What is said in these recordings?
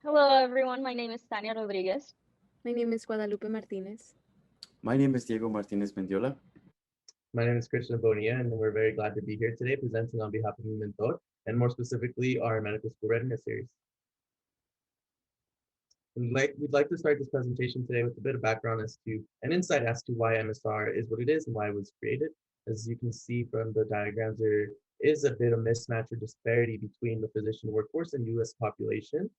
Hello, everyone. My name is Tannia Rodriguez. My name is Guadalupe Martinez. My name is Diego Martinez Mendiola. My name is Bonilla, and we're very glad to be here today presenting on behalf of MiMentor, and more specifically, our medical school readiness series. We'd like to start this presentation today with a bit of background as to an insight as to why MSR is what it is and why it was created. As you can see from the diagrams, there is a bit of mismatch or disparity between the physician workforce and US population.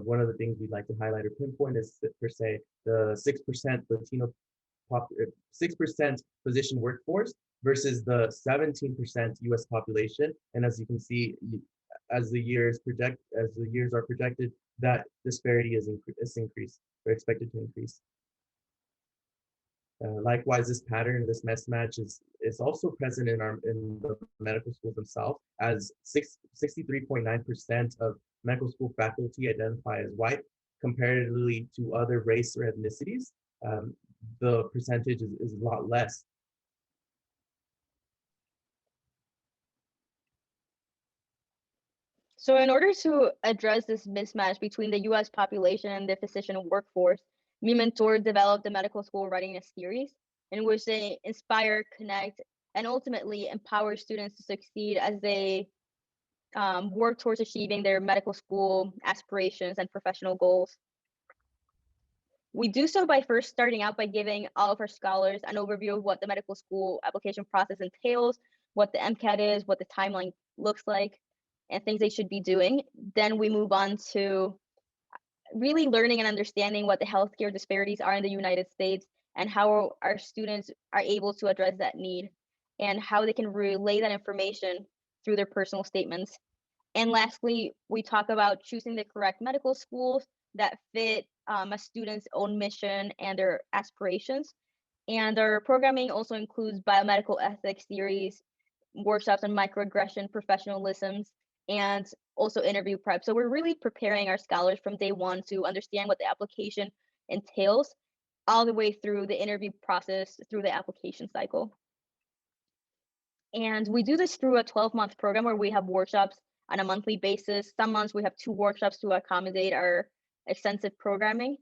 One of the things we'd like to highlight or pinpoint is that, per se, the 6% Latino 6% physician workforce versus the 17% US population. And as you can see, as the years are projected, that disparity is increased or expected to increase. Likewise, this pattern, this mismatch is also present in the medical schools themselves, as 63.9% of medical school faculty identify as white, comparatively to other race or ethnicities. The percentage is a lot less. So in order to address this mismatch between the U.S. population and the physician workforce, MiMentor developed the medical school readiness series, in which they inspire, connect, and ultimately empower students to succeed as they work towards achieving their medical school aspirations and professional goals. We do so by first starting out by giving all of our scholars an overview of what the medical school application process entails, what the MCAT is, what the timeline looks like, and things they should be doing. Then we move on to really learning and understanding what the healthcare disparities are in the United States and how our students are able to address that need and how they can relay that information through their personal statements. And lastly, we talk about choosing the correct medical schools that fit a student's own mission and their aspirations. And our programming also includes biomedical ethics series, workshops on microaggression, professionalisms, and also interview prep. So we're really preparing our scholars from day one to understand what the application entails, all the way through the interview process, through the application cycle. And we do this through a 12-month program where we have workshops on a monthly basis. Some months we have 2 workshops to accommodate our extensive programming.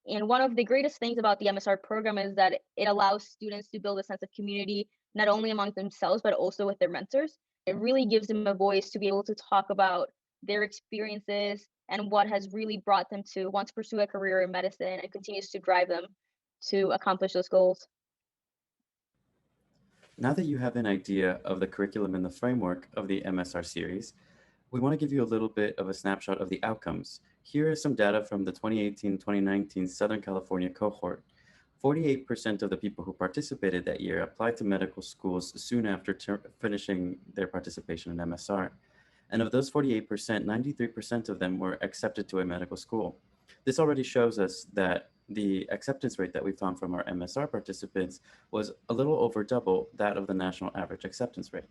And one of the greatest things about the MSR program is that it allows students to build a sense of community, not only among themselves, but also with their mentors. It really gives them a voice to be able to talk about their experiences and what has really brought them to want to pursue a career in medicine and continues to drive them to accomplish those goals. Now that you have an idea of the curriculum and the framework of the MSR series, we want to give you a little bit of a snapshot of the outcomes. Here is some data from the 2018-2019 Southern California cohort. 48% of the people who participated that year applied to medical schools soon after finishing their participation in MSR. And of those 48%, 93% of them were accepted to a medical school. This already shows us that the acceptance rate that we found from our MSR participants was a little over double that of the national average acceptance rate.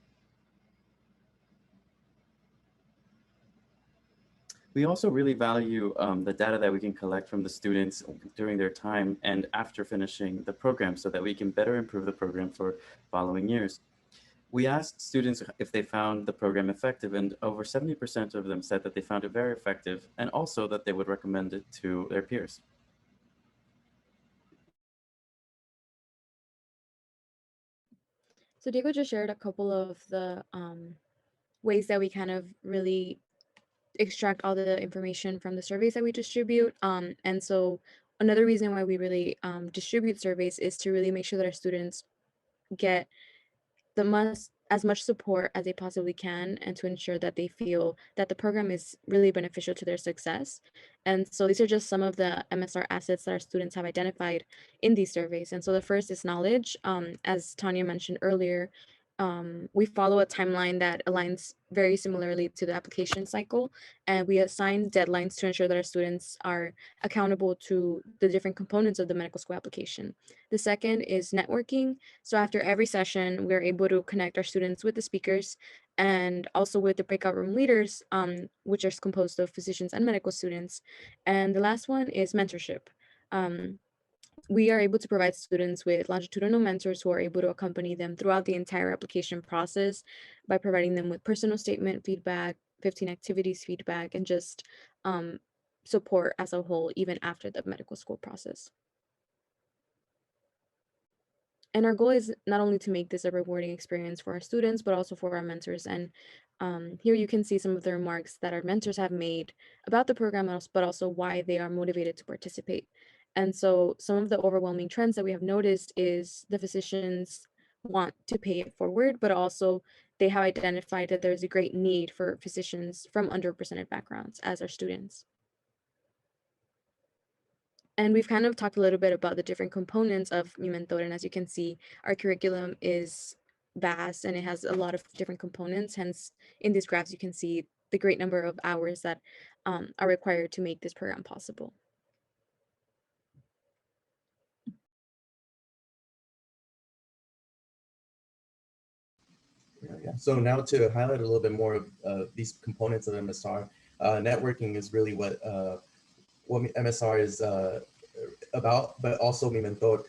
We also really value the data that we can collect from the students during their time and after finishing the program so that we can better improve the program for following years. We asked students if they found the program effective, and over 70% of them said that they found it very effective and also that they would recommend it to their peers. So Diego just shared a couple of the ways that we kind of really extract all the information from the surveys that we distribute. And so another reason why we really distribute surveys is to really make sure that our students get as much support as they possibly can, and to ensure that they feel that the program is really beneficial to their success. And so these are just some of the MSR assets that our students have identified in these surveys. And so the first is knowledge. As Tannia mentioned earlier, we follow a timeline that aligns very similarly to the application cycle, and we assign deadlines to ensure that our students are accountable to the different components of the medical school application. The second is networking. So after every session, we're able to connect our students with the speakers and also with the breakout room leaders, which are composed of physicians and medical students. And the last one is mentorship. We are able to provide students with longitudinal mentors who are able to accompany them throughout the entire application process by providing them with personal statement feedback, 15 activities feedback, and just support as a whole, even after the medical school process. And our goal is not only to make this a rewarding experience for our students, but also for our mentors. And here you can see some of the remarks that our mentors have made about the program, but also why they are motivated to participate. And so some of the overwhelming trends that we have noticed is the physicians want to pay it forward, but also they have identified that there's a great need for physicians from underrepresented backgrounds as our students. And we've kind of talked a little bit about the different components of MiMentor, and as you can see, our curriculum is vast and it has a lot of different components. Hence, in these graphs, you can see the great number of hours that are required to make this program possible. Yeah. So now to highlight a little bit more of these components of MSR, networking is really what MSR is about, but also MiMentor.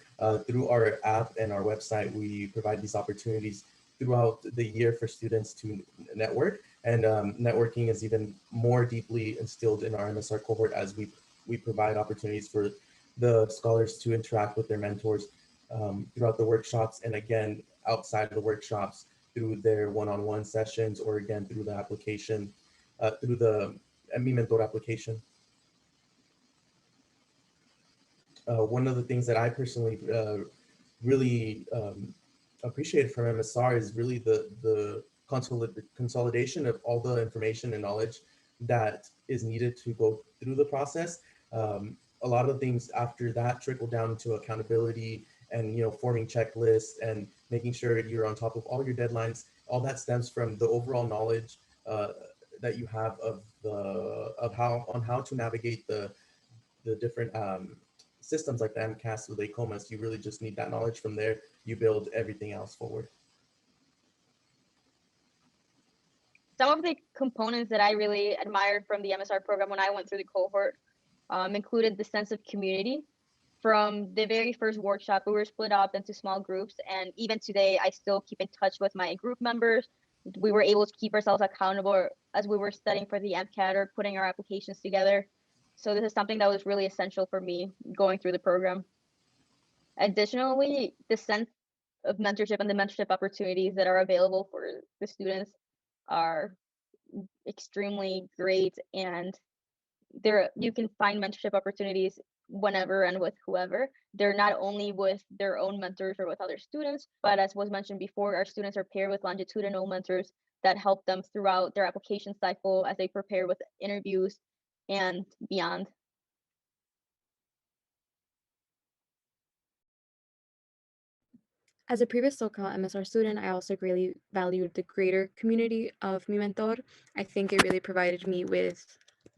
Through our app and our website, we provide these opportunities throughout the year for students to network, and networking is even more deeply instilled in our MSR cohort as we provide opportunities for the scholars to interact with their mentors throughout the workshops, and again, outside of the workshops through their one-on-one sessions, or again, through the application, through the MiMentor application. One of the things that I personally really appreciated from MSR is really the consolidation of all the information and knowledge that is needed to go through the process. A lot of things after that trickle down to accountability and forming checklists and making sure you're on top of all your deadlines. All that stems from the overall knowledge that you have of how to navigate the different systems like the MCAS with ACOMAS. You really just need that knowledge. From there, you build everything else forward. Some of the components that I really admired from the MSR program when I went through the cohort included the sense of community. From the very first workshop, we were split up into small groups, and even today, I still keep in touch with my group members. We were able to keep ourselves accountable as we were studying for the MCAT or putting our applications together. So this is something that was really essential for me going through the program. Additionally, the sense of mentorship and the mentorship opportunities that are available for the students are extremely great, and you can find mentorship opportunities whenever and with whoever. They're not only with their own mentors or with other students, but as was mentioned before, our students are paired with longitudinal mentors that help them throughout their application cycle as they prepare with interviews and beyond. As a previous SoCal MSR student, I also greatly valued the greater community of MiMentor. I think it really provided me with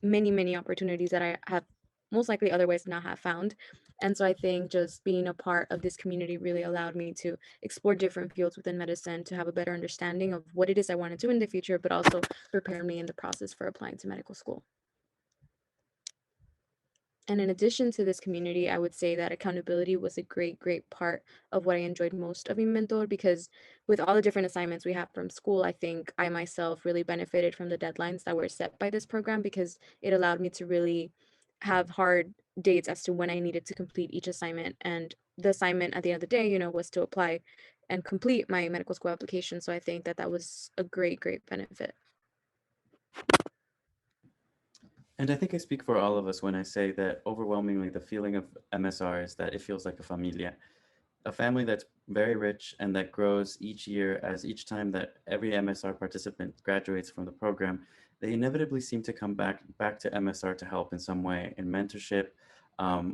many, many opportunities that I have most likely otherwise not have found. And so I think just being a part of this community really allowed me to explore different fields within medicine, to have a better understanding of what it is I want to do in the future, but also prepare me in the process for applying to medical school. And in addition to this community, I would say that accountability was a great, great part of what I enjoyed most of MiMentor, because with all the different assignments we have from school, I think I myself really benefited from the deadlines that were set by this program, because it allowed me to really have hard dates as to when I needed to complete each assignment. And the assignment at the end of the day, was to apply and complete my medical school application. So I think that that was a great, great benefit. And I think I speak for all of us when I say that overwhelmingly the feeling of MSR is that it feels like a familia, a family that's very rich and that grows each year. As each time that every MSR participant graduates from the program, they inevitably seem to come back to MSR to help in some way, in mentorship,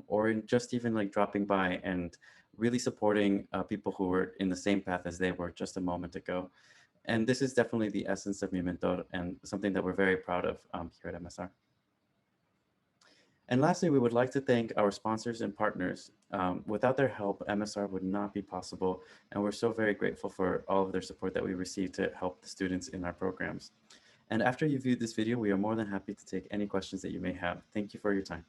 or in just even like dropping by and really supporting people who were in the same path as they were just a moment ago. And this is definitely the essence of MiMentor, and something that we're very proud of here at MSR. And lastly, we would like to thank our sponsors and partners. Without their help, MSR would not be possible, and we're so very grateful for all of their support that we receive to help the students in our programs. And after you viewed this video, we are more than happy to take any questions that you may have. Thank you for your time.